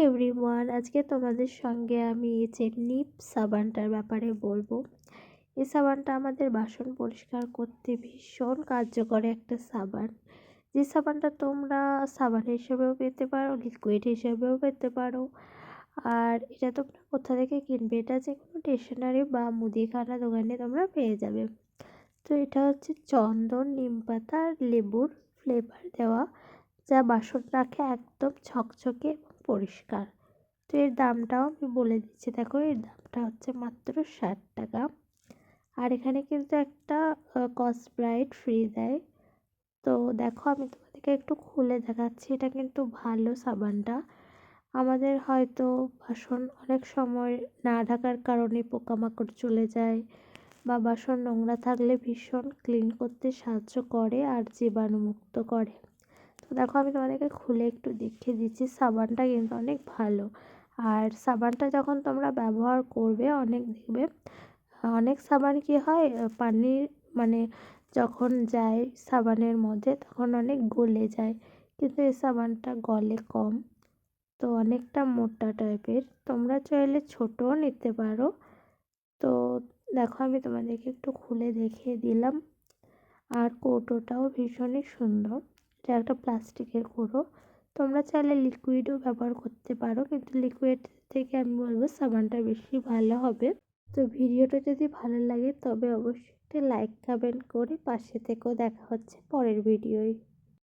Everyone, আজকে তোমাদের সঙ্গে আমি এই যে নিপ সাবানটার ব্যাপারে বলবো। এই সাবানটা আমাদের বাসন পরিষ্কার করতে ভীষণ কার্যকর একটা সাবান। যে সাবানটা তোমরা সাবান হিসেবেও পেতে পারো, লিকুইড হিসেবেও পেতে পারো। আর এটা তোমরা কোথা থেকে কিনবে, এটা যে কোনো স্টেশনারি বা মুদিখানা দোকানে তোমরা পেয়ে যাবে। তো এটা হচ্ছে চন্দন, নিম পাতা আর লেবুর ফ্লেভার দেওয়া, যা বাসন রাখে একদম ছকছকে এবং পরিষ্কার। তো এর দামটাও আমি বলে দিচ্ছি, দেখো এর দামটা হচ্ছে মাত্র 60 টাকা। আর এখানে কিন্তু একটা কসব্রাইট ফ্রি দেয়। তো দেখো আমি তোমাদেরকে একটু খুলে দেখাচ্ছি, এটা কিন্তু ভালো সাবানটা। আমাদের হয়তো বাসন অনেক সময় না ঢাকার কারণে পোকামাকড় চলে যায়, বা বাসন নোংরা থাকলে ভীষণ ক্লিন করতে সাহায্য করে আর জীবাণুমুক্ত করে। তো দেখো আমি তোমাদেরকে খুলে একটু দেখিয়ে দিচ্ছি, সাবানটা কিন্তু অনেক ভালো। আর সাবানটা যখন তোমরা ব্যবহার করবে দেখবে অনেক সাবান কি হয়, পানির মানে যখন যায় সাবানের মধ্যে তখন অনেক গলে যায়, কিন্তু এই সাবানটা গলে কম। তো অনেকটা মোটা টাইপের, তোমরা চাইলে ছোটও নিতে পারো। তো দেখো আমি তোমাদেরকে একটু খুলে দেখিয়ে দিলাম। আর কৌটোটাও ভীষণই সুন্দর, এটা একটা প্লাস্টিকের কৌটো। তোমরা চাইলে লিকুইডও ব্যবহার করতে পারো, কিন্তু লিকুইড থেকে আমি বলবো সাবানটা বেশি ভালো হবে। তো ভিডিওটা যদি ভালো লাগে তবে অবশ্যই একটা লাইক কমেন্ট করে পাশে থেকেও। দেখা হচ্ছে পরের ভিডিওয়।